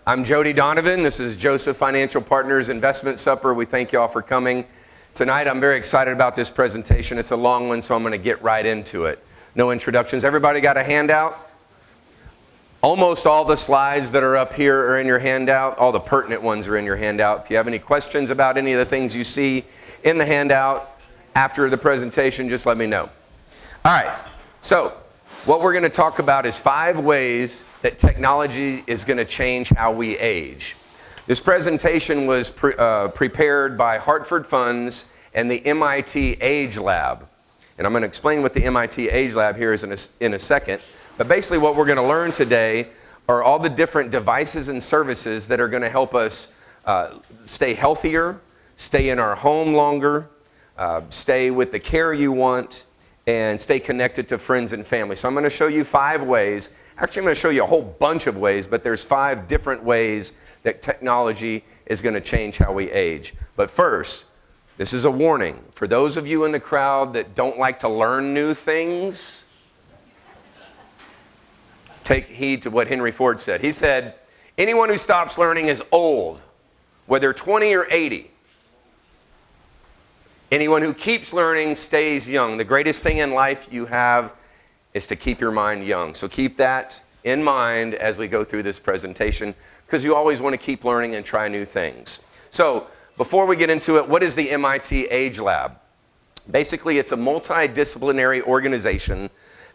I'm Jody Donovan. This is Joseph Financial Partners Investment Supper. We thank you all for coming. Tonight, I'm very excited about this presentation. It's a long one, so I'm going to get right into it. No introductions. Everybody got a handout? Almost all the slides that are up here are in your handout. All the pertinent ones are in your handout. If you have any questions about any of the things you see in the handout after the presentation, just let me know. All right. So what we're going to talk about is 5 ways that technology is going to change how we age. This presentation was prepared by Hartford Funds and the MIT Age Lab. And I'm going to explain what the MIT Age Lab here is in a second. But basically what we're going to learn today are all the different devices and services that are going to help us stay healthier, stay in our home longer, stay with the care you want, and stay connected to friends and family. So I'm going to show you 5 ways. Actually, I'm going to show you a whole bunch of ways, but there's 5 different ways that technology is going to change how we age. But first, this is a warning. For those of you in the crowd that don't like to learn new things, take heed to what Henry Ford said. He said, anyone who stops learning is old, whether 20 or 80. Anyone who keeps learning stays young. The greatest thing in life you have is to keep your mind young. So keep that in mind as we go through this presentation, because you always want to keep learning and try new things. So before we get into it, what is the MIT Age Lab? Basically, it's a multidisciplinary organization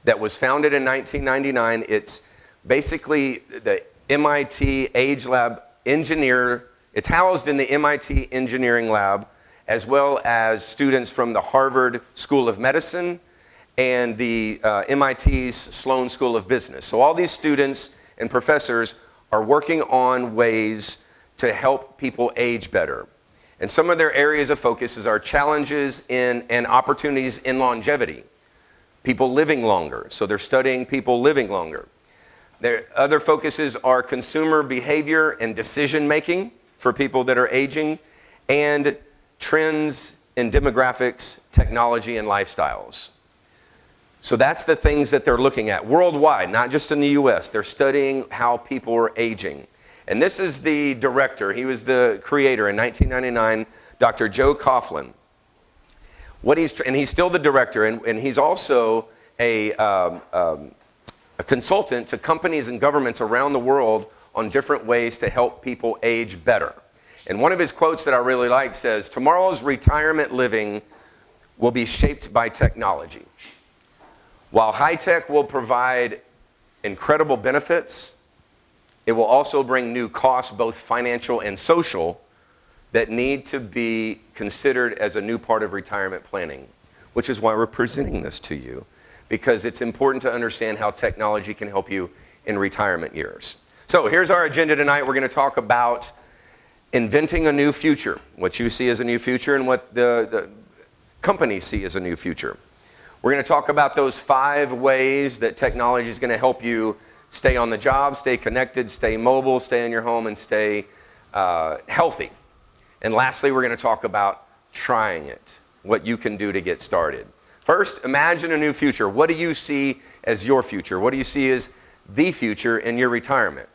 that was founded in 1999. It's basically the MIT Age Lab engineer. It's housed in the MIT Engineering Lab, as well as students from the Harvard School of Medicine and the MIT's Sloan School of Business. So all these students and professors are working on ways to help people age better. And some of their areas of focus are challenges and opportunities in longevity, people living longer. So they're studying people living longer. Their other focuses are consumer behavior and decision making for people that are aging, and trends in demographics, technology, and lifestyles. So that's the things that they're looking at worldwide, not just in the US. They're studying how people are aging. And this is the director. He was the creator in 1999, Dr. Joe Coughlin. And he's still the director, and he's also a consultant to companies and governments around the world on different ways to help people age better. And one of his quotes that I really like says, tomorrow's retirement living will be shaped by technology. While high tech will provide incredible benefits, it will also bring new costs, both financial and social, that need to be considered as a new part of retirement planning, which is why we're presenting this to you, because it's important to understand how technology can help you in retirement years. So here's our agenda tonight. We're going to talk about inventing a new future, what you see as a new future and what the companies see as a new future. We're going to talk about those 5 ways that technology is going to help you stay on the job, stay connected, stay mobile, stay in your home, and stay healthy. And lastly, we're going to talk about trying it, what you can do to get started. First, imagine a new future. What do you see as your future? What do you see as the future in your retirement?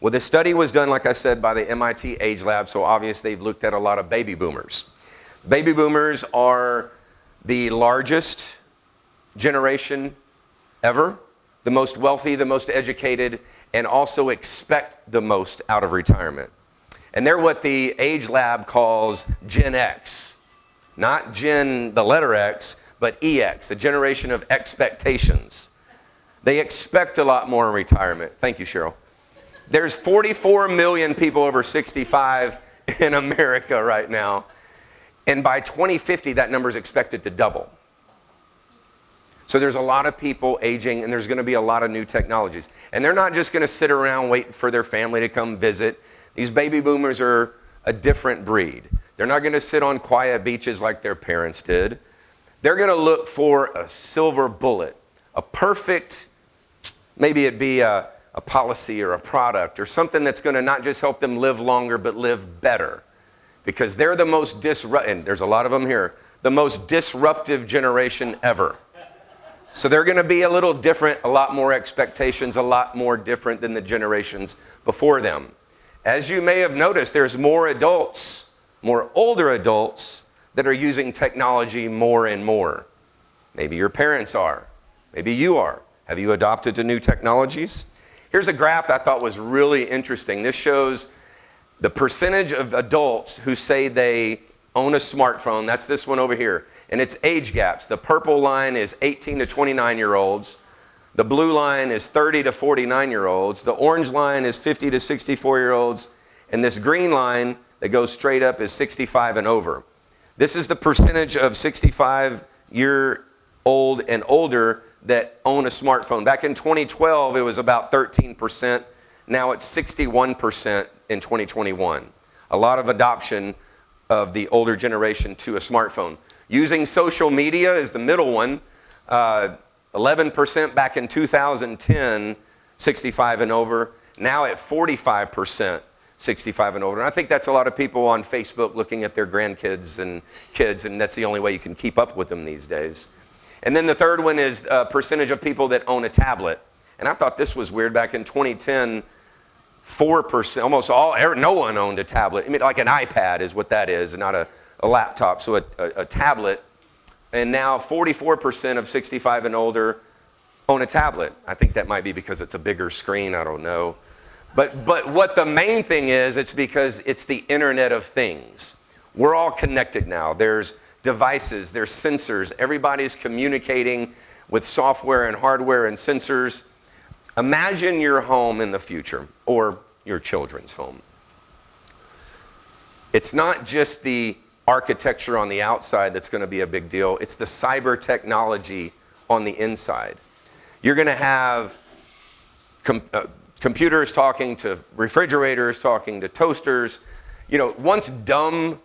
Well, this study was done, like I said, by the MIT Age Lab, so obviously they've looked at a lot of baby boomers. Baby boomers are the largest generation ever, the most wealthy, the most educated, and also expect the most out of retirement. And they're what the Age Lab calls Gen X. Not Gen, the letter X, but EX, a generation of expectations. They expect a lot more in retirement. Thank you, Cheryl. There's 44 million people over 65 in America right now. And by 2050, that number is expected to double. So there's a lot of people aging, and there's going to be a lot of new technologies. And they're not just going to sit around waiting for their family to come visit. These baby boomers are a different breed. They're not going to sit on quiet beaches like their parents did. They're going to look for a silver bullet, a perfect, maybe it'd be a policy or a product or something that's going to not just help them live longer, but live better. Because they're the most and there's a lot of them here, the most disruptive generation ever. So they're going to be a little different, a lot more expectations, a lot more different than the generations before them. As you may have noticed, there's more adults, more older adults, that are using technology more and more. Maybe your parents are. Maybe you are. Have you adopted to new technologies? Here's a graph I thought was really interesting. This shows the percentage of adults who say they own a smartphone. That's this one over here. And it's age gaps. The purple line is 18 to 29-year-olds. The blue line is 30 to 49-year-olds. The orange line is 50 to 64-year-olds. And this green line that goes straight up is 65 and over. This is the percentage of 65-year-old and older that own a smartphone. Back in 2012, it was about 13%. Now it's 61% in 2021. A lot of adoption of the older generation to a smartphone. Using social media is the middle one. 11% back in 2010, 65 and over. Now at 45%, 65 and over. And I think that's a lot of people on Facebook looking at their grandkids and kids, and that's the only way you can keep up with them these days. And then the third one is a percentage of people that own a tablet. And I thought this was weird. Back in 2010, 4%, almost no one owned a tablet. I mean, like an iPad is what that is, not a laptop, so a tablet. And now 44% of 65 and older own a tablet. I think that might be because it's a bigger screen, I don't know. But what the main thing is, it's because it's the Internet of Things. We're all connected now. There's devices, there's sensors. Everybody's communicating with software and hardware and sensors. Imagine your home in the future, or your children's home. It's not just the architecture on the outside that's going to be a big deal. It's the cyber technology on the inside. You're going to have computers talking to refrigerators, talking to toasters. You know, once dumb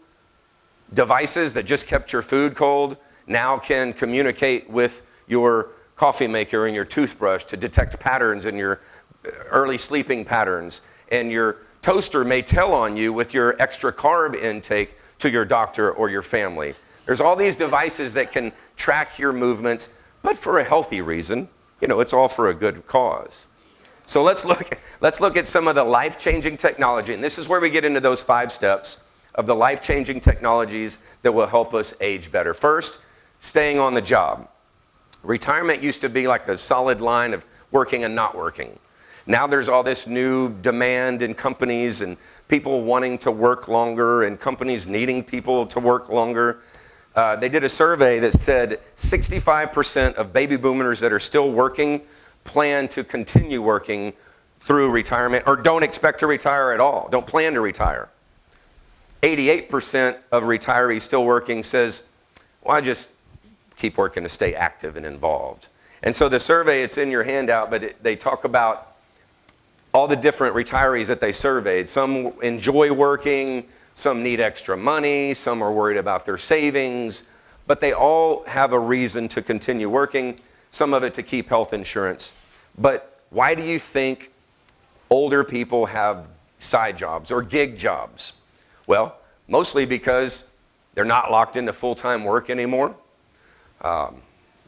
devices that just kept your food cold now can communicate with your coffee maker and your toothbrush to detect patterns in your early sleeping patterns. And your toaster may tell on you with your extra carb intake to your doctor or your family. There's all these devices that can track your movements, but for a healthy reason. You know, it's all for a good cause. So let's look at some of the life-changing technology. And this is where we get into those 5 steps of the life-changing technologies that will help us age better. First, staying on the job. Retirement used to be like a solid line of working and not working. Now there's all this new demand in companies and people wanting to work longer and companies needing people to work longer. They did a survey that said 65% of baby boomers that are still working plan to continue working through retirement, or don't expect to retire at all, don't plan to retire. 88% of retirees still working says, well, I just keep working to stay active and involved. And so the survey, it's in your handout, but they talk about all the different retirees that they surveyed. Some enjoy working, some need extra money, some are worried about their savings, but they all have a reason to continue working, some of it to keep health insurance. But why do you think older people have side jobs or gig jobs? Well, mostly because they're not locked into full-time work anymore.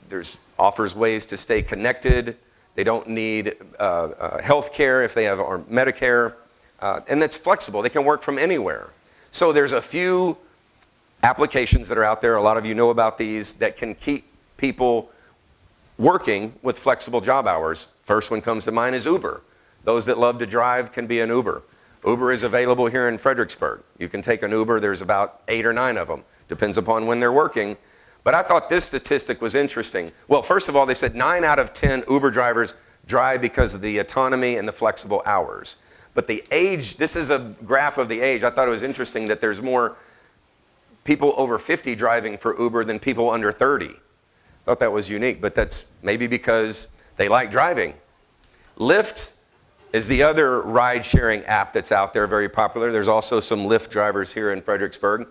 There's offers ways to stay connected. They don't need health care if they have or Medicare. And that's flexible. They can work from anywhere. So there's a few applications that are out there, a lot of you know about these, that can keep people working with flexible job hours. First one comes to mind is Uber. Those that love to drive can be an Uber. Uber is available here in Fredericksburg. You can take an Uber. There's about 8 or 9 of them. Depends upon when they're working. But I thought this statistic was interesting. Well, first of all, they said 9 out of 10 Uber drivers drive because of the autonomy and the flexible hours. But the age, this is a graph of the age. I thought it was interesting that there's more people over 50 driving for Uber than people under 30. Thought that was unique, but that's maybe because they like driving. Lyft is the other ride-sharing app that's out there, very popular. There's also some Lyft drivers here in Fredericksburg.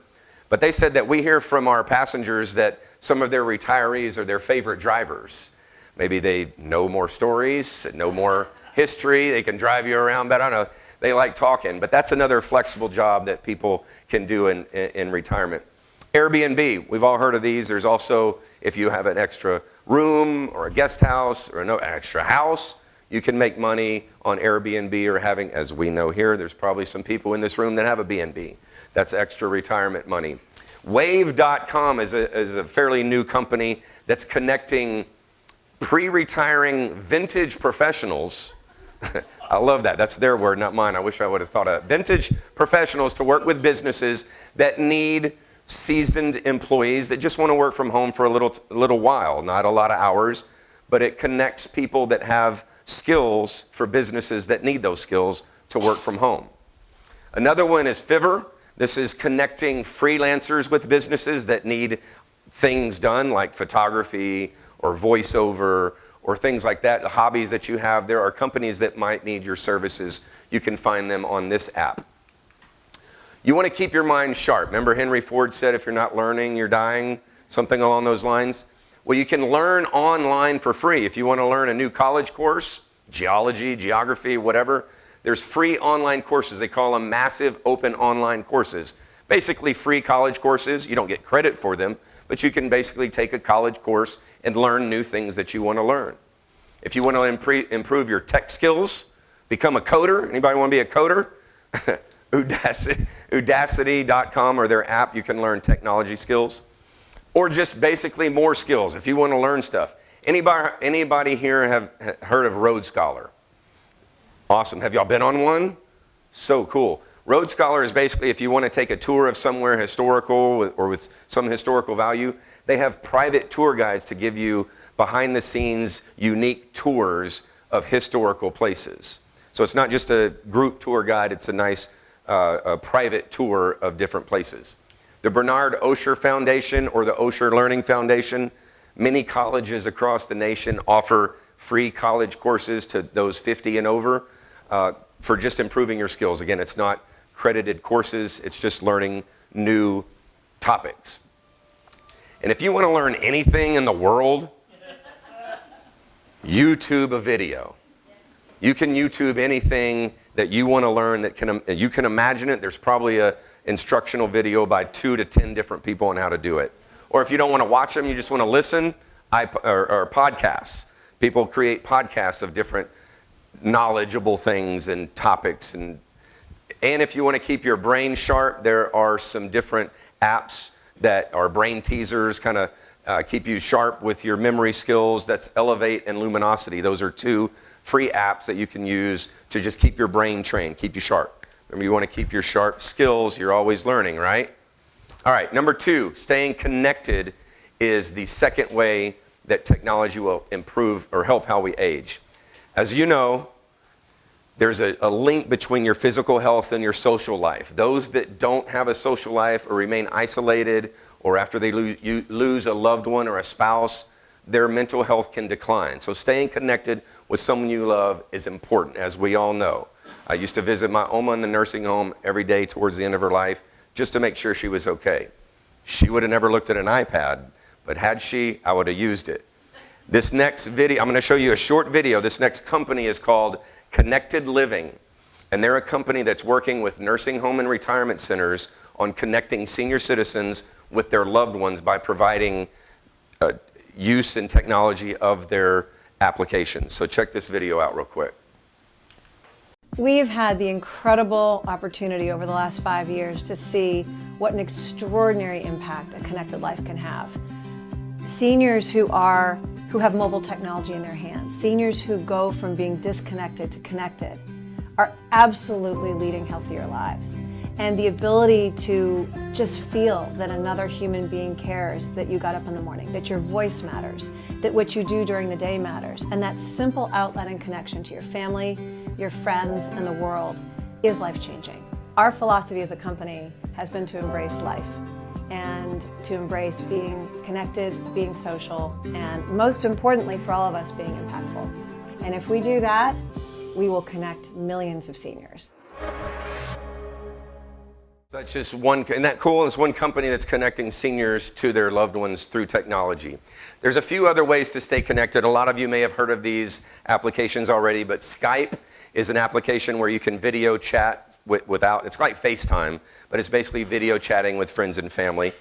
But they said that we hear from our passengers that some of their retirees are their favorite drivers. Maybe they know more stories, know more history, they can drive you around better. I don't know, they like talking. But that's another flexible job that people can do in retirement. Airbnb, we've all heard of these. There's also, if you have an extra room or a guest house or an extra house, You can make money on Airbnb or having, as we know here, there's probably some people in this room that have a B&B. That's extra retirement money. Wave.com is a fairly new company that's connecting pre-retiring vintage professionals. I love that. That's their word, not mine. I wish I would have thought of it. Vintage professionals to work with businesses that need seasoned employees that just want to work from home for a little while, not a lot of hours, but it connects people that have skills for businesses that need those skills to work from home. Another one is Fiverr. This is connecting freelancers with businesses that need things done like photography or voiceover or things like that, hobbies that you have. There are companies that might need your services. You can find them on this app. You want to keep your mind sharp. Remember Henry Ford said, if you're not learning, you're dying, something along those lines? Well, you can learn online for free. If you want to learn a new college course, geology, geography, whatever, there's free online courses. They call them massive open online courses. Basically free college courses. You don't get credit for them, but you can basically take a college course and learn new things that you want to learn. If you want to improve your tech skills, become a coder. Anybody want to be a coder? Udacity.com or their app, you can learn technology skills. Or just basically more skills if you want to learn stuff. Anybody here have heard of Road Scholar? Awesome. Have y'all been on one? So cool. Road Scholar is basically if you want to take a tour of somewhere historical or with some historical value, they have private tour guides to give you behind the scenes unique tours of historical places. So it's not just a group tour guide, it's a nice a private tour of different places. The Bernard Osher Foundation or the Osher Learning Foundation, many colleges across the nation offer free college courses to those 50 and over for just improving your skills. Again, it's not credited courses, it's just learning new topics. And if you want to learn anything in the world, YouTube a video. You can YouTube anything that you want to learn that you can imagine it. There's probably a instructional video by 2 to 10 different people on how to do it. Or if you don't want to watch them, you just want to listen, or podcasts. People create podcasts of different knowledgeable things and topics. And if you want to keep your brain sharp, there are some different apps that are brain teasers, kind of keep you sharp with your memory skills. That's Elevate and Luminosity. Those are 2 free apps that you can use to just keep your brain trained, keep you sharp. Remember, you want to keep your sharp skills. You're always learning, right? All right, number 2, staying connected is the second way that technology will improve or help how we age. As you know, there's a link between your physical health and your social life. Those that don't have a social life or remain isolated, or after they lose a loved one or a spouse, their mental health can decline. So staying connected with someone you love is important, as we all know. I used to visit my Oma in the nursing home every day towards the end of her life just to make sure she was okay. She would have never looked at an iPad, but had she, I would have used it. This next video, I'm going to show you a short video. This next company is called Connected Living, and they're a company that's working with nursing home and retirement centers on connecting senior citizens with their loved ones by providing use and technology of their applications. So check this video out real quick. We've had the incredible opportunity over the last 5 years to see what an extraordinary impact a connected life can have. Seniors who have mobile technology in their hands, seniors who go from being disconnected to connected, are absolutely leading healthier lives. And the ability to just feel that another human being cares, that you got up in the morning, that your voice matters, that what you do during the day matters, and that simple outlet and connection to your family, your friends, and the world is life-changing. Our philosophy as a company has been to embrace life and to embrace being connected, being social, and most importantly for all of us, being impactful. And if we do that, we will connect millions of seniors. That's just one, isn't that cool? It's one company that's connecting seniors to their loved ones through technology. There's a few other ways to stay connected. A lot of you may have heard of these applications already, but Skype is an application where you can video chat without, it's like FaceTime, but it's basically video chatting with friends and family.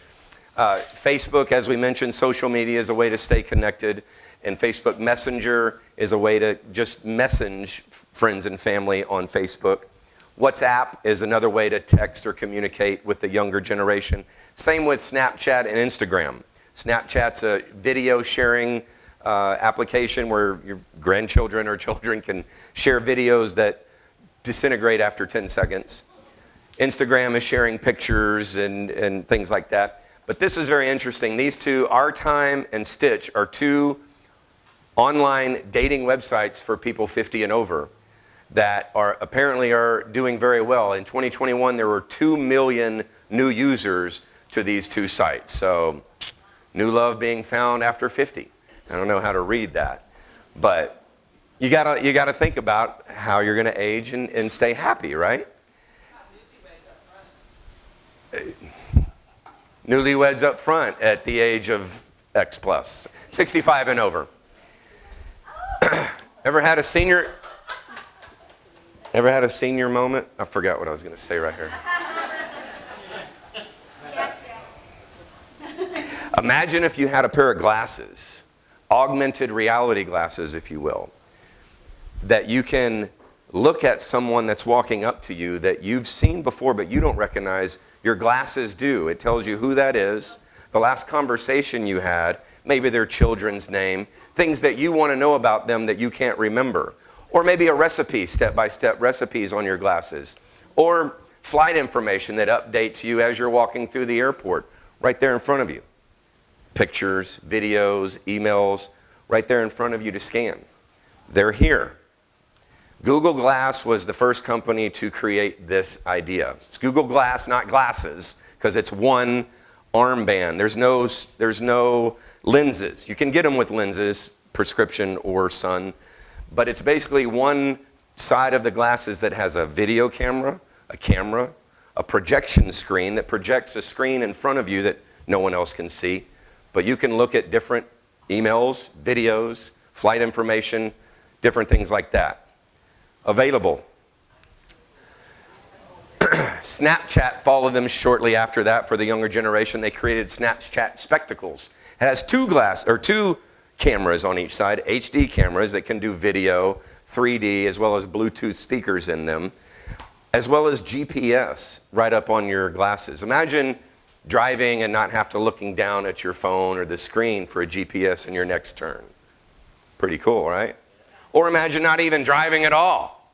Facebook, as we mentioned, social media is a way to stay connected. And Facebook Messenger is a way to just message friends and family on Facebook. WhatsApp is another way to text or communicate with the younger generation. Same with Snapchat and Instagram. Snapchat's a video sharing application where your grandchildren or children can share videos that disintegrate after 10 seconds. Instagram is sharing pictures and things like that. But this is very interesting. These two, Our Time and Stitch, are two online dating websites for people 50 and over that apparently are doing very well. In 2021, there were 2 million new users to these two sites. So, new love being found after 50. I don't know how to read that, but you gotta think about how you're gonna age and stay happy, right? Newlyweds up front at the age of X plus, 65 and over. Ever had a senior moment? I forgot what I was gonna say right here. Imagine if you had a pair of glasses, augmented reality glasses, if you will, that you can look at someone that's walking up to you that you've seen before but you don't recognize. Your glasses do. It tells you who that is, the last conversation you had, maybe their children's name, things that you want to know about them that you can't remember. Or maybe a recipe, step-by-step recipes on your glasses. Or flight information that updates you as you're walking through the airport, right there in front of you. Pictures, videos, emails, right there in front of you to scan. They're here. Google Glass was the first company to create this idea. It's Google Glass, not glasses, because it's one armband. There's no lenses. You can get them with lenses, prescription or sun, but it's basically one side of the glasses that has a video camera, a projection screen that projects a screen in front of you that no one else can see. But you can look at different emails, videos, flight information, different things like that. Available. Snapchat followed them shortly after that for the younger generation. They created Snapchat Spectacles. It has two cameras on each side, HD cameras that can do video, 3D, as well as Bluetooth speakers in them, as well as GPS right up on your glasses. Imagine driving and not have to looking down at your phone or the screen for a GPS in your next turn. Pretty cool, right? Or imagine not even driving at all.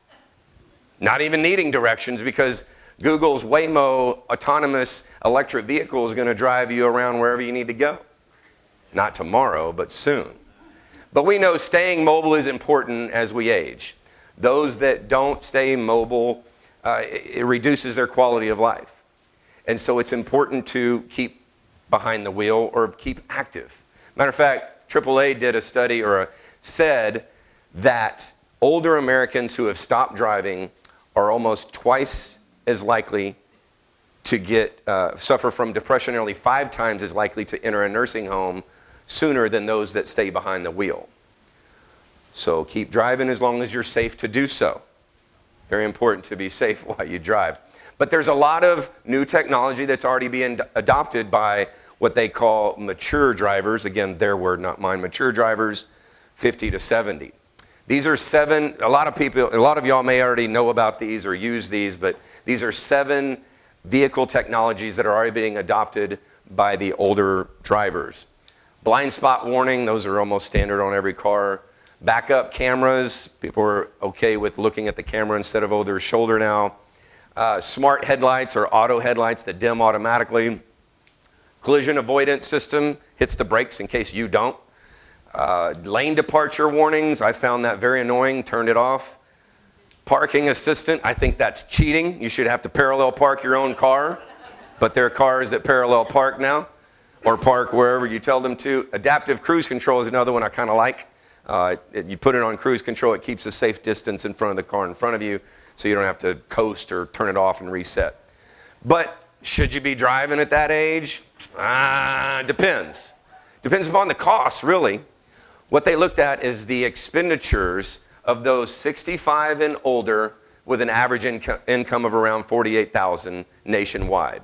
Not even needing directions because Google's Waymo autonomous electric vehicle is going to drive you around wherever you need to go. Not tomorrow, but soon. But we know staying mobile is important as we age. Those that don't stay mobile, it reduces their quality of life. And so it's important to keep behind the wheel or keep active. Matter of fact, AAA did a study said that older Americans who have stopped driving are almost twice as likely to suffer from depression, nearly 5 times as likely to enter a nursing home sooner than those that stay behind the wheel. So keep driving as long as you're safe to do so. Very important to be safe while you drive. But there's a lot of new technology that's already being adopted by what they call mature drivers. Again, their word, not mine. Mature drivers, 50 to 70. These are 7, a lot of y'all may already know about these or use these, but these are 7 vehicle technologies that are already being adopted by the older drivers. Blind spot warning, those are almost standard on every car. Backup cameras, people are okay with looking at the camera instead of over their shoulder now. Smart headlights or auto headlights that dim automatically. Collision avoidance system hits the brakes in case you don't. Lane departure warnings, I found that very annoying, turned it off. Parking assistant, I think that's cheating. You should have to parallel park your own car, but there are cars that parallel park now, or park wherever you tell them to. Adaptive cruise control is another one I kind of like. You put it on cruise control, it keeps a safe distance in front of the car in front of you, so you don't have to coast or turn it off and reset. But should you be driving at that age? Depends. Depends upon the cost, really. What they looked at is the expenditures of those 65 and older with an average income of around $48,000 nationwide.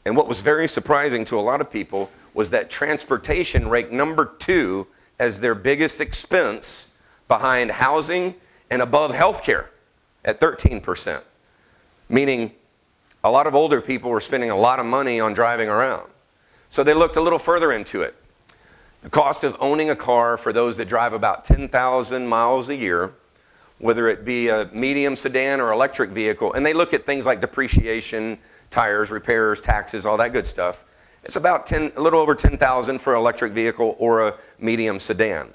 And what was very surprising to a lot of people was that transportation ranked number 2 as their biggest expense behind housing and above healthcare at 13%. Meaning a lot of older people were spending a lot of money on driving around. So they looked a little further into it. The cost of owning a car for those that drive about 10,000 miles a year, whether it be a medium sedan or electric vehicle, and they look at things like depreciation, tires, repairs, taxes, all that good stuff. It's about a little over 10,000 for an electric vehicle or a medium sedan.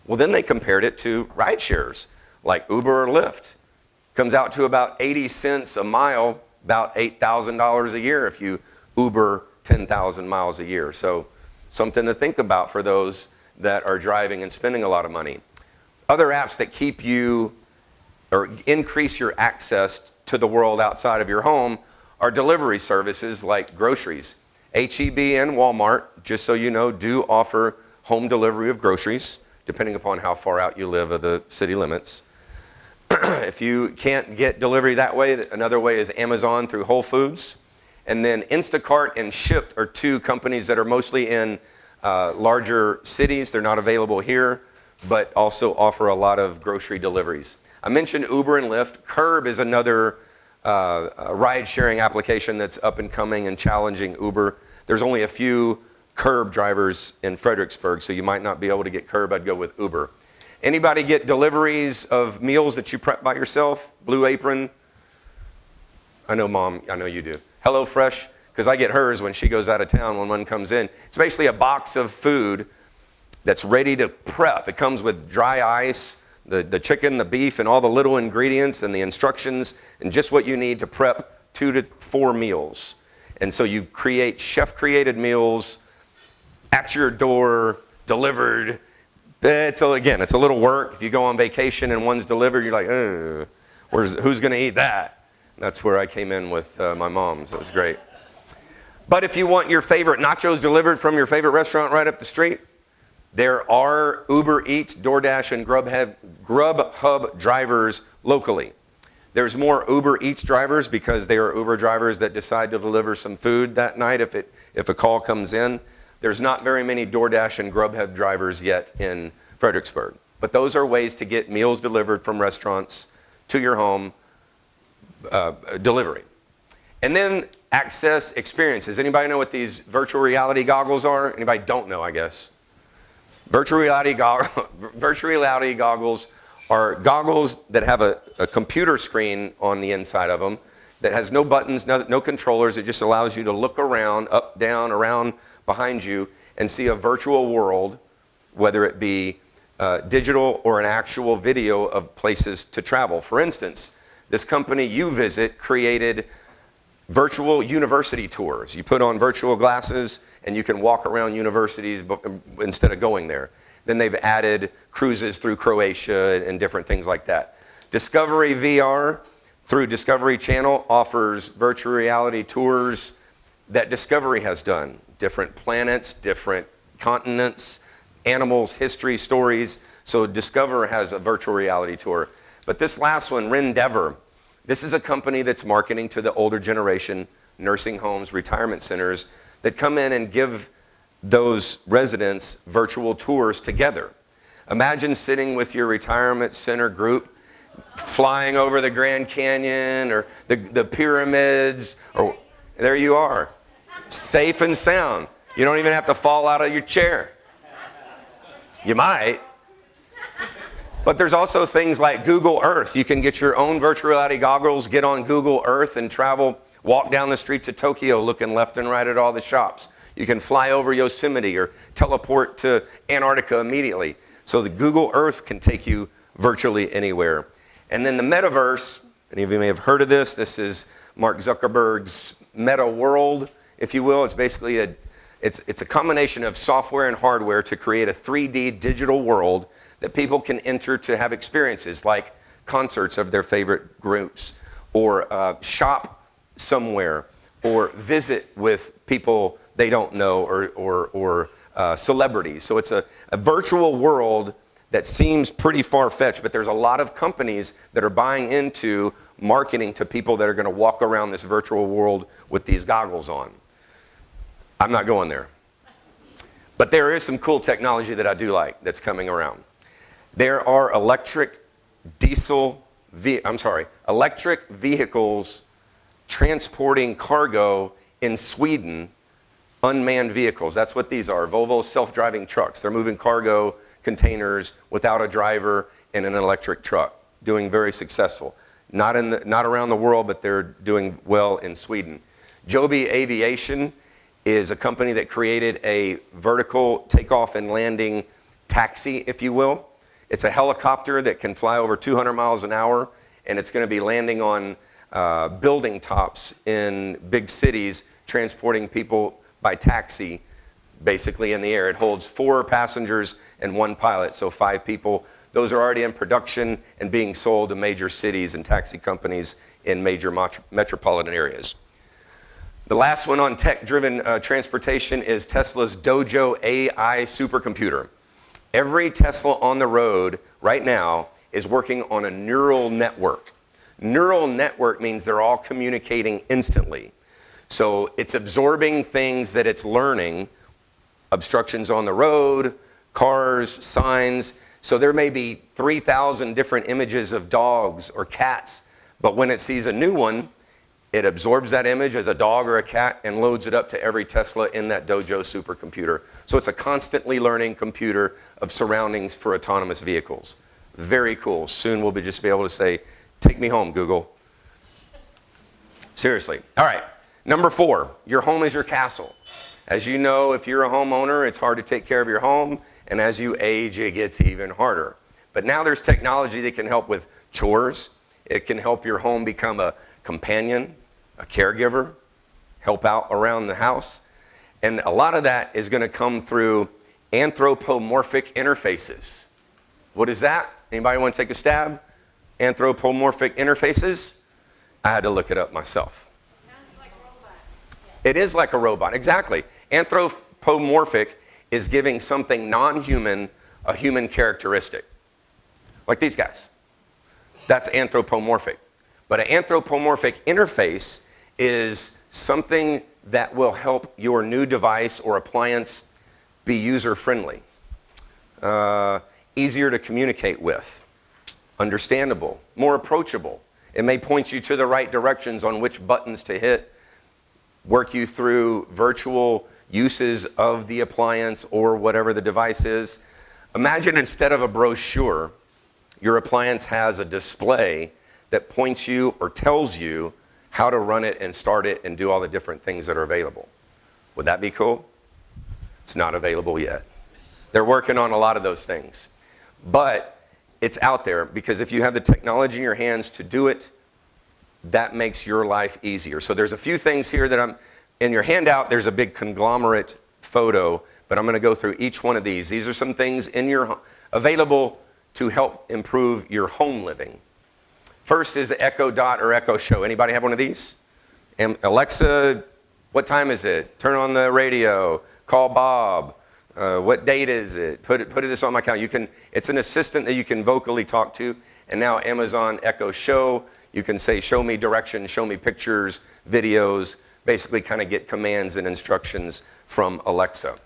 Well, then they compared it to ride shares like Uber or Lyft. Comes out to about 80 cents a mile, about $8,000 a year if you Uber 10,000 miles a year. So something to think about for those that are driving and spending a lot of money. Other apps that keep you or increase your access to the world outside of your home are delivery services like groceries. H-E-B and Walmart, just so you know, do offer home delivery of groceries, depending upon how far out you live of the city limits. If you can't get delivery that way, another way is Amazon through Whole Foods. And then Instacart and Shipt are two companies that are mostly in larger cities. They're not available here, but also offer a lot of grocery deliveries. I mentioned Uber and Lyft. Curb is another ride-sharing application that's up and coming and challenging Uber. There's only a few Curb drivers in Fredericksburg, so you might not be able to get Curb. I'd go with Uber. Anybody get deliveries of meals that you prep by yourself? Blue Apron? I know, Mom, I know you do. HelloFresh, because I get hers when she goes out of town when one comes in. It's basically a box of food that's ready to prep. It comes with dry ice, the chicken, the beef, and all the little ingredients and the instructions and just what you need to prep 2 to 4 meals. And so you create chef-created meals at your door, delivered. It's a little work. If you go on vacation and one's delivered, you're like, who's going to eat that? That's where I came in with my mom's. It was great. But if you want your favorite nachos delivered from your favorite restaurant right up the street, there are Uber Eats, DoorDash, and Grubhub drivers locally. There's more Uber Eats drivers because they are Uber drivers that decide to deliver some food that night if a call comes in. There's not very many DoorDash and Grubhub drivers yet in Fredericksburg. But those are ways to get meals delivered from restaurants to your home, delivery. And then access experiences. Anybody know what these virtual reality goggles are? Anybody don't know, I guess? Virtual reality goggles are goggles that have a computer screen on the inside of them that has no buttons, no controllers. It just allows you to look around, up, down, around, behind you, and see a virtual world, whether it be digital or an actual video of places to travel. For instance, this company YouVisit created virtual university tours. You put on virtual glasses and you can walk around universities instead of going there. Then they've added cruises through Croatia and different things like that. Discovery VR through Discovery Channel offers virtual reality tours that Discovery has done. Different planets, different continents, animals, history, stories. So Discover has a virtual reality tour. But this last one, Rendeavor, this is a company that's marketing to the older generation, nursing homes, retirement centers, that come in and give those residents virtual tours together. Imagine sitting with your retirement center group, flying over the Grand Canyon or the pyramids, or there you are, safe and sound. You don't even have to fall out of your chair. You might. But there's also things like Google Earth. You can get your own virtual reality goggles, get on Google Earth and travel, walk down the streets of Tokyo looking left and right at all the shops. You can fly over Yosemite or teleport to Antarctica immediately. So the Google Earth can take you virtually anywhere. And then the metaverse, any of you may have heard of this. This is Mark Zuckerberg's meta world, if you will. It's basically it's a combination of software and hardware to create a 3D digital world that people can enter to have experiences like concerts of their favorite groups, or shop somewhere, or visit with people they don't know, or celebrities. So it's a virtual world that seems pretty far-fetched, but there's a lot of companies that are buying into marketing to people that are going to walk around this virtual world with these goggles on. I'm not going there. But there is some cool technology that I do like that's coming around. There are electric vehicles transporting cargo in Sweden, unmanned vehicles. That's what these are, Volvo self-driving trucks. They're moving cargo containers without a driver in an electric truck, doing very successful. Not around the world, but they're doing well in Sweden. Joby Aviation is a company that created a vertical takeoff and landing taxi, if you will. It's a helicopter that can fly over 200 miles an hour, and it's going to be landing on building tops in big cities, transporting people by taxi, basically in the air. It holds 4 passengers and 1 pilot, so 5 people. Those are already in production and being sold to major cities and taxi companies in major metropolitan areas. The last one on tech-driven transportation is Tesla's Dojo AI supercomputer. Every Tesla on the road right now is working on a neural network. Neural network means they're all communicating instantly. So it's absorbing things that it's learning, obstructions on the road, cars, signs. So there may be 3,000 different images of dogs or cats, but when it sees a new one, it absorbs that image as a dog or a cat and loads it up to every Tesla in that Dojo supercomputer. So it's a constantly learning computer of surroundings for autonomous vehicles. Very cool. Soon we'll just be able to say, take me home, Google. Seriously. All right. Number 4, your home is your castle. As you know, if you're a homeowner, it's hard to take care of your home. And as you age, it gets even harder. But now there's technology that can help with chores. It can help your home become a companion, a caregiver, help out around the house. And a lot of that is going to come through anthropomorphic interfaces. What is that? Anybody want to take a stab? Anthropomorphic interfaces? I had to look it up myself. Sounds like a robot. It is like a robot, exactly. Anthropomorphic is giving something non-human a human characteristic. Like these guys. That's anthropomorphic. But an anthropomorphic interface is something that will help your new device or appliance be user-friendly, easier to communicate with, understandable, more approachable. It may point you to the right directions on which buttons to hit, work you through virtual uses of the appliance or whatever the device is. Imagine instead of a brochure, your appliance has a display that points you or tells you how to run it and start it and do all the different things that are available. Would that be cool? It's not available yet. They're working on a lot of those things. But it's out there because if you have the technology in your hands to do it, that makes your life easier. So there's a few things here that in your handout, there's a big conglomerate photo, but I'm going to go through each one of these. These are some things available to help improve your home living. First is Echo Dot or Echo Show. Anybody have one of these? Alexa, what time is it? Turn on the radio. Call Bob. What date is it? Put this on my calendar. It's an assistant that you can vocally talk to. And now Amazon Echo Show, you can say, show me directions, show me pictures, videos, basically kind of get commands and instructions from Alexa.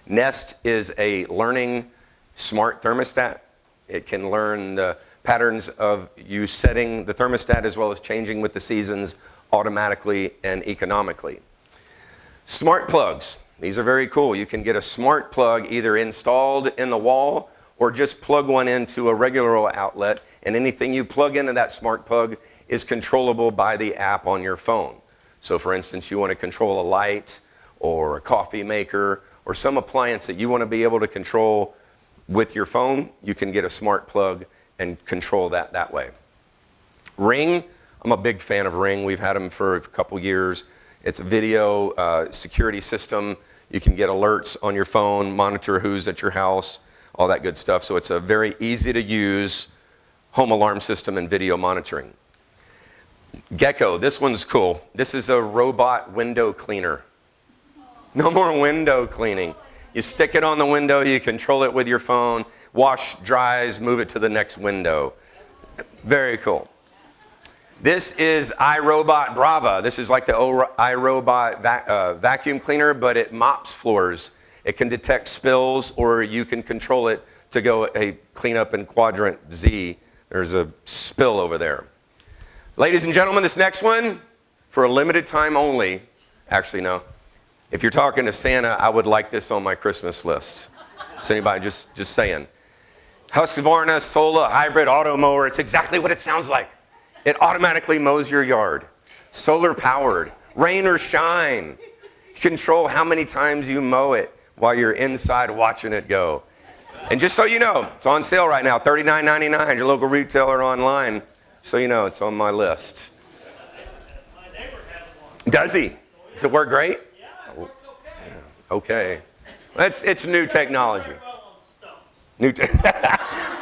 Nest is a learning smart thermostat. It can learn the patterns of you setting the thermostat as well as changing with the seasons automatically and economically. Smart plugs. These are very cool. You can get a smart plug either installed in the wall or just plug one into a regular outlet, and anything you plug into that smart plug is controllable by the app on your phone. So for instance, you want to control a light or a coffee maker or some appliance that you want to be able to control with your phone, you can get a smart plug and control that way. Ring, I'm a big fan of Ring. We've had them for a couple years. It's a video security system. You can get alerts on your phone, monitor who's at your house, all that good stuff. So it's a very easy to use home alarm system and video monitoring. Gecko, this one's cool. This is a robot window cleaner. No more window cleaning. You stick it on the window, you control it with your phone, wash, dries, move it to the next window. Very cool. This is iRobot Brava. This is like the iRobot vacuum cleaner, but it mops floors It can detect spills, or you can control it to go, hey, clean up in quadrant Z. There's a spill over there. Ladies and gentlemen, this next one, for a limited time only, actually no, if you're talking to Santa, I would like this on my Christmas list. So anybody, just saying. Husqvarna Solar Hybrid Auto Mower, it's exactly what it sounds like. It automatically mows your yard. Solar powered, rain or shine. Control how many times you mow it while you're inside watching it go. And just so you know, it's on sale right now, $39.99, your local retailer online. So you know, it's on my list. My neighbor has one. Does he? Does it work great? Yeah, it works okay. Okay. It's new technology. Very well on stumps.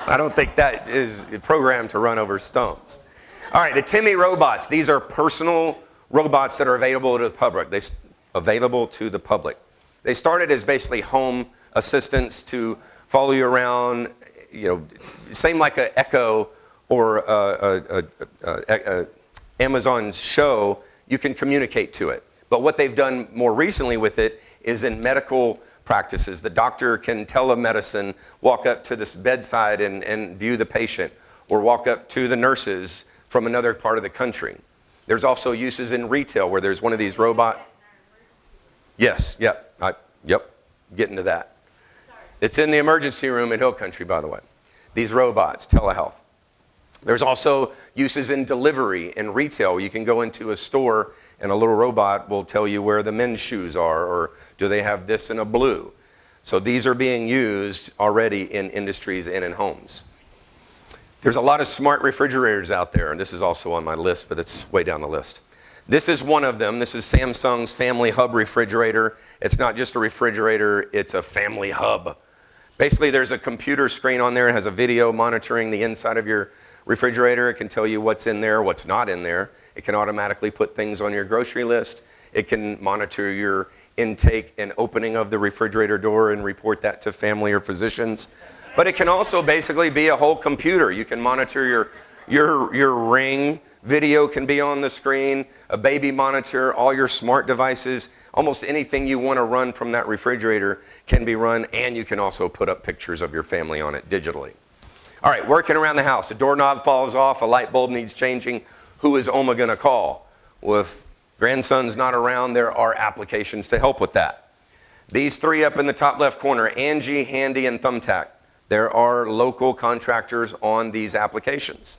I don't think that is programmed to run over stumps. All right, the Timmy robots. These are personal robots that are available to the public. They started as basically home assistants to follow you around, you know, same like an Echo or a Amazon Show. You can communicate to it. But what they've done more recently with it is in medical practices. The doctor can telemedicine, walk up to this bedside and view the patient, or walk up to the nurses from another part of the country. There's also uses in retail where there's one of these robot. Yes, yep, getting to that. It's in the emergency room in Hill Country, by the way. These robots, telehealth. There's also uses in delivery and retail. You can go into a store and a little robot will tell you where the men's shoes are, or do they have this in a blue? So these are being used already in industries and in homes. There's a lot of smart refrigerators out there, and this is also on my list, but it's way down the list. This is one of them. This is Samsung's Family Hub refrigerator. It's not just a refrigerator, it's a family hub. Basically, there's a computer screen on there. It has a video monitoring the inside of your refrigerator. It can tell you what's in there, what's not in there. It can automatically put things on your grocery list. It can monitor your intake and opening of the refrigerator door and report that to family or physicians. But it can also basically be a whole computer. You can monitor your Ring. Video can be on the screen, a baby monitor, all your smart devices. Almost anything you want to run from that refrigerator can be run, and you can also put up pictures of your family on it digitally. All right, working around the house. A doorknob falls off, a light bulb needs changing. Who is Oma going to call? Well, if grandson's not around, there are applications to help with that. These three up in the top left corner, Angie, Handy, and Thumbtack. There are local contractors on these applications.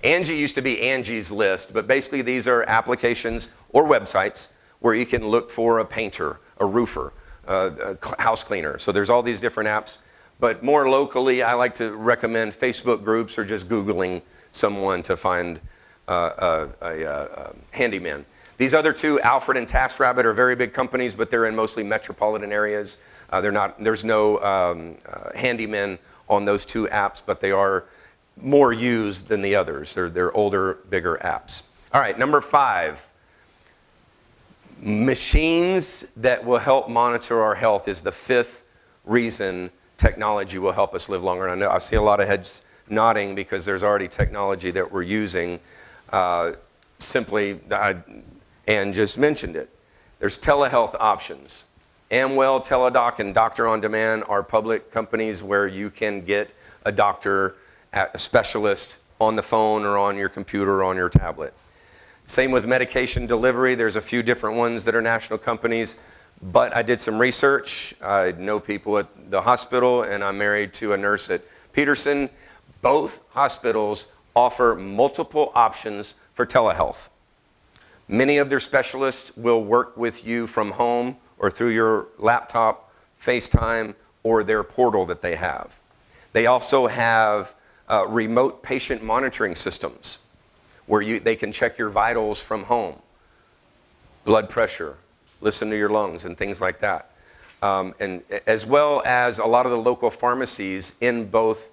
Angie used to be Angie's List, but basically these are applications or websites where you can look for a painter, a roofer, a house cleaner. So there's all these different apps. But more locally, I like to recommend Facebook groups or just Googling someone to find a handyman. These other two, Alfred and TaskRabbit, are very big companies, but they're in mostly metropolitan areas. There's no handymen on those two apps, but they are more used than the others. They're older, bigger apps. All right, number 5. Machines that will help monitor our health is the 5th reason technology will help us live longer. And I know I see a lot of heads nodding because there's already technology that we're using. Ann just mentioned it. There's telehealth options. Amwell, Teladoc, and Doctor on Demand are public companies where you can get a doctor, a specialist on the phone or on your computer or on your tablet. Same with medication delivery. There's a few different ones that are national companies, but I did some research. I know people at the hospital, and I'm married to a nurse at Peterson. Both hospitals offer multiple options for telehealth. Many of their specialists will work with you from home or through your laptop, FaceTime, or their portal that they have. They also have remote patient monitoring systems where they can check your vitals from home, blood pressure, listen to your lungs, and things like that. And as well as a lot of the local pharmacies in both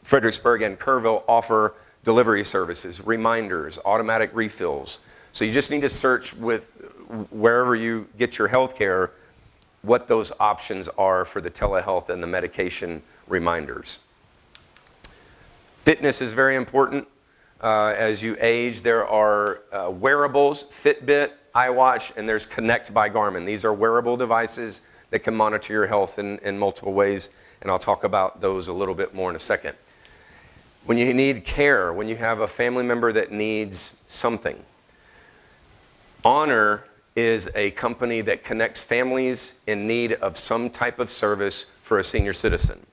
Fredericksburg and Kerrville offer delivery services, reminders, automatic refills. So you just need to search with wherever you get your health care what those options are for the telehealth and the medication reminders. Fitness is very important. As you age, there are wearables, Fitbit, iWatch, and there's Connect by Garmin. These are wearable devices that can monitor your health in multiple ways, and I'll talk about those a little bit more in a second. When you need care, when you have a family member that needs something, Honor is a company that connects families in need of some type of service for a senior citizen.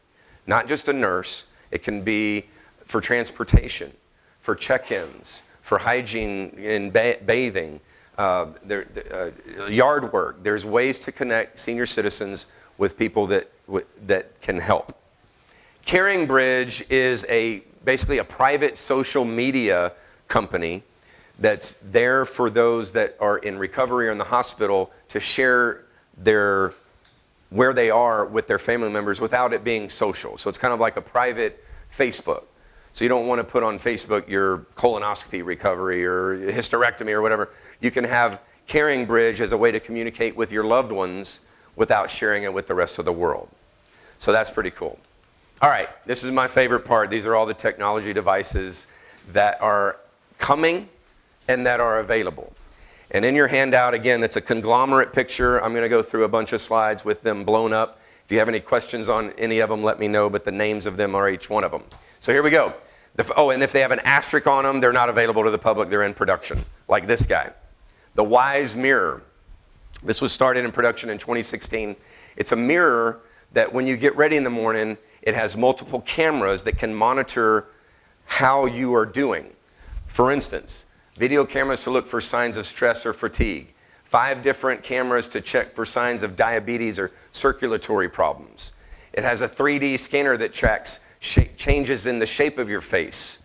Not just a nurse, it can be for transportation, for check-ins, for hygiene and bathing, yard work. There's ways to connect senior citizens with people that can help. Caring Bridge is basically a private social media company that's there for those that are in recovery or in the hospital to share where they are with their family members without it being social. So it's kind of like a private Facebook. So you don't want to put on Facebook your colonoscopy recovery or hysterectomy or whatever. You can have Caring Bridge as a way to communicate with your loved ones without sharing it with the rest of the world. So that's pretty cool. All right, this is my favorite part. These are all the technology devices that are coming and that are available. And in your handout, again, it's a conglomerate picture. I'm going to go through a bunch of slides with them blown up. If you have any questions on any of them, let me know, but the names of them are each one of them. So here we go. And if they have an asterisk on them, they're not available to the public. They're in production, like this guy. The Wyze Mirror. This was started in production in 2016. It's a mirror that when you get ready in the morning, it has multiple cameras that can monitor how you are doing. For instance, video cameras to look for signs of stress or fatigue. 5 different cameras to check for signs of diabetes or circulatory problems. It has a 3D scanner that tracks changes in the shape of your face.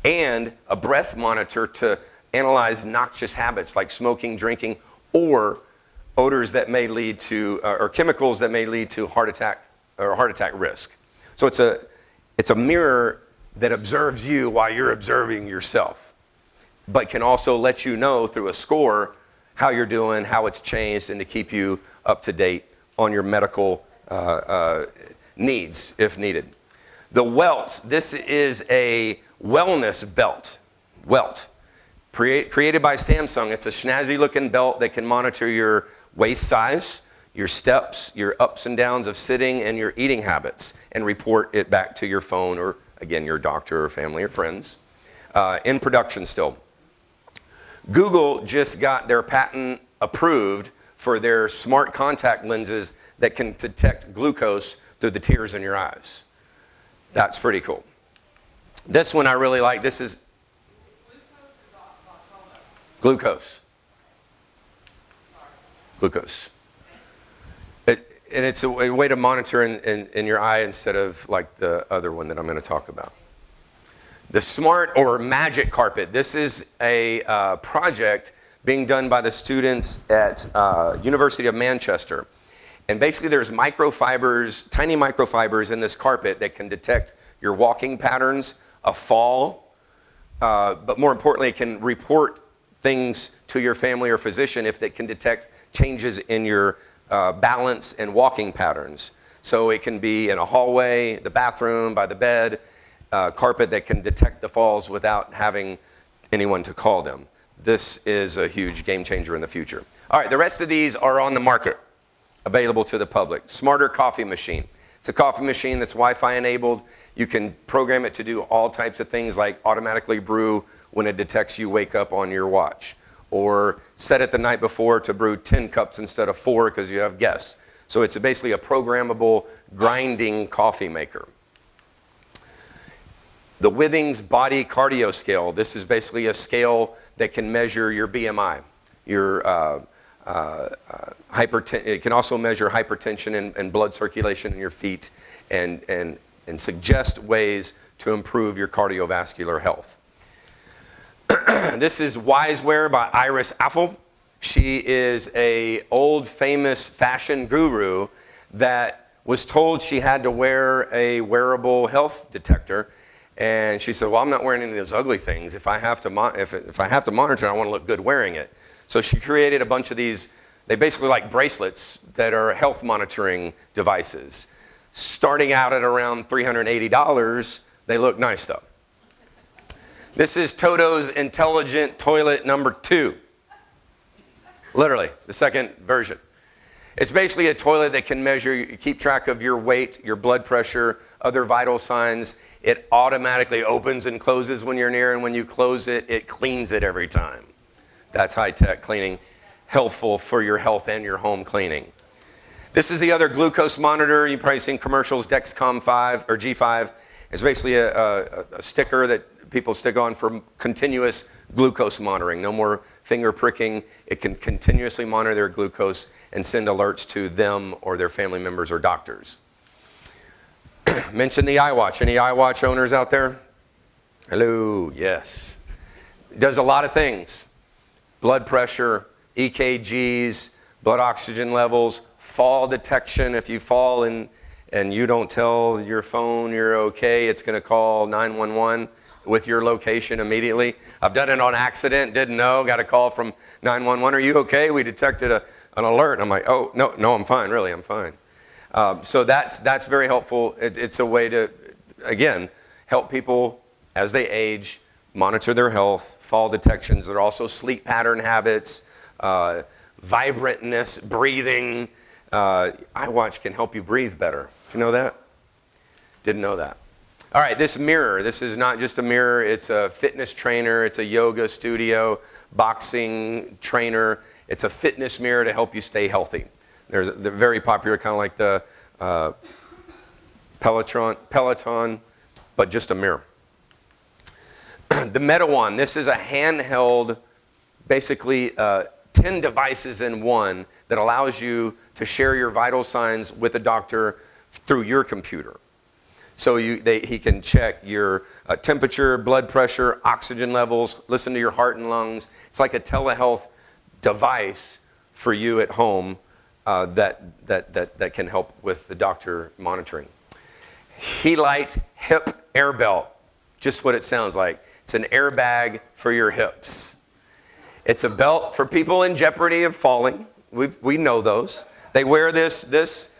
And a breath monitor to analyze noxious habits like smoking, drinking, or odors that may lead to, or chemicals that may lead to heart attack risk. So it's a mirror that observes you while you're observing yourself, but can also let you know through a score how you're doing, how it's changed, and to keep you up to date on your medical needs if needed. The Welt, this is a wellness belt. Welt, created by Samsung. It's a snazzy looking belt that can monitor your waist size, your steps, your ups and downs of sitting, and your eating habits, and report it back to your phone or, again, your doctor or family or friends. In production still. Google just got their patent approved for their smart contact lenses that can detect glucose through the tears in your eyes. That's pretty cool. This one I really like. This is glucose. Glucose. And it's a way to monitor in your eye instead of like the other one that I'm going to talk about. The Smart or Magic Carpet. This is a project being done by the students at University of Manchester. And basically there's microfibers, tiny microfibers in this carpet that can detect your walking patterns, a fall, but more importantly, it can report things to your family or physician if they can detect changes in your balance and walking patterns. So it can be in a hallway, the bathroom, by the bed, carpet that can detect the falls without having anyone to call them. This is a huge game changer in the future. All right, the rest of these are on the market, available to the public. Smarter Coffee Machine. It's a coffee machine that's Wi-Fi enabled. You can program it to do all types of things like automatically brew when it detects you wake up on your watch, or set it the night before to brew 10 cups instead of 4 because you have guests. So it's basically a programmable grinding coffee maker. The Withings Body Cardio Scale. This is basically a scale that can measure your BMI, your it can also measure hypertension and blood circulation in your feet and suggest ways to improve your cardiovascular health. This is Wiseware by Iris Affel. She is an old famous fashion guru that was told she had to wear a wearable health detector. And she said, well, I'm not wearing any of those ugly things. If I have to monitor, I want to look good wearing it. So she created a bunch of these, they basically like bracelets that are health monitoring devices. Starting out at around $380, they look nice though. This is Toto's Intelligent Toilet number 2. Literally, the second version. It's basically a toilet that can measure, keep track of your weight, your blood pressure, other vital signs. It automatically opens and closes when you're near, and when you close it, it cleans it every time. That's high-tech cleaning, helpful for your health and your home cleaning. This is the other glucose monitor. You've probably seen commercials, Dexcom 5 or G5. It's basically a sticker that people stick on for continuous glucose monitoring. No more finger pricking. It can continuously monitor their glucose and send alerts to them or their family members or doctors. Mention the iWatch. Any iWatch owners out there? Hello, yes. It does a lot of things. Blood pressure, EKGs, blood oxygen levels, fall detection. If you fall and you don't tell your phone you're okay, it's going to call 911 with your location immediately. I've done it on accident, didn't know, got a call from 911. Are you okay? We detected an alert. I'm like, oh, no, I'm fine. Really, I'm fine. So that's very helpful. It's a way to, again, help people as they age, monitor their health, fall detections. There are also sleep pattern habits, vibrantness, breathing. iWatch can help you breathe better. You know that? Didn't know that. All right, this mirror. This is not just a mirror. It's a fitness trainer. It's a yoga studio, boxing trainer. It's a fitness mirror to help you stay healthy. They're very popular, kind of like the Peloton, but just a mirror. The MetaOne, this is a handheld, basically 10 devices in one that allows you to share your vital signs with a doctor through your computer. So he can check your temperature, blood pressure, oxygen levels, listen to your heart and lungs. It's like a telehealth device for you at home that can help with the doctor monitoring. Helite Hip Air Belt, just what it sounds like. It's an airbag for your hips. It's a belt for people in jeopardy of falling. We know those. They wear this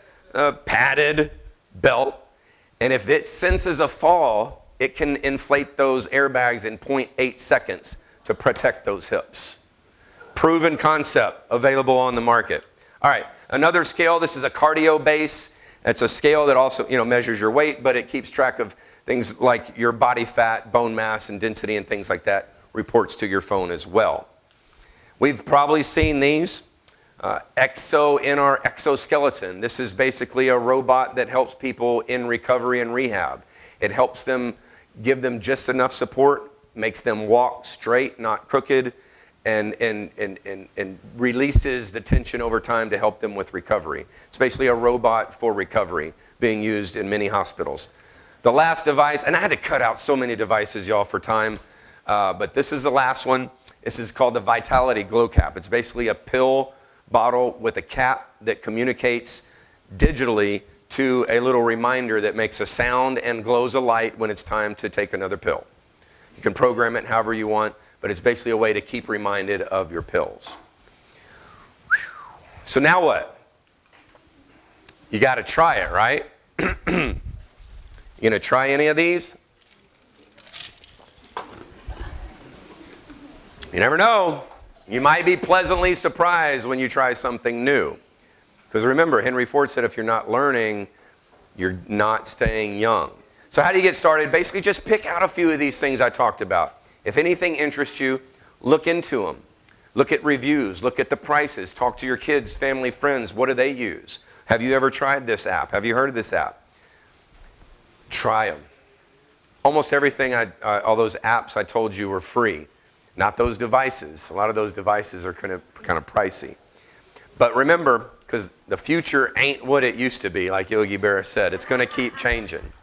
padded belt, and if it senses a fall, it can inflate those airbags in 0.8 seconds to protect those hips. Proven concept available on the market. All right, another scale. This is a cardio base. It's a scale that also measures your weight, but it keeps track of things like your body fat, bone mass, and density, and things like that. Reports to your phone as well. We've probably seen these. NR Exoskeleton. This is basically a robot that helps people in recovery and rehab. It helps them, give them just enough support, makes them walk straight, not crooked, and releases the tension over time to help them with recovery. It's basically a robot for recovery being used in many hospitals. The last device, and I had to cut out so many devices, y'all, for time, but this is the last one. This is called the Vitality Glow Cap. It's basically a pill bottle with a cap that communicates digitally to a little reminder that makes a sound and glows a light when it's time to take another pill. You can program it however you want, but it's basically a way to keep reminded of your pills. So now what? You got to try it, right? You gonna try any of these? You never know. You might be pleasantly surprised when you try something new. Because remember, Henry Ford said if you're not learning, you're not staying young. So how do you get started? Basically, just pick out a few of these things I talked about. If anything interests you, look into them. Look at reviews. Look at the prices. Talk to your kids, family, friends. What do they use? Have you ever tried this app? Have you heard of this app? Try them. Almost everything, all those apps I told you were free. Not those devices. A lot of those devices are kind of pricey. But remember, because the future ain't what it used to be, like Yogi Berra said, it's going to keep changing.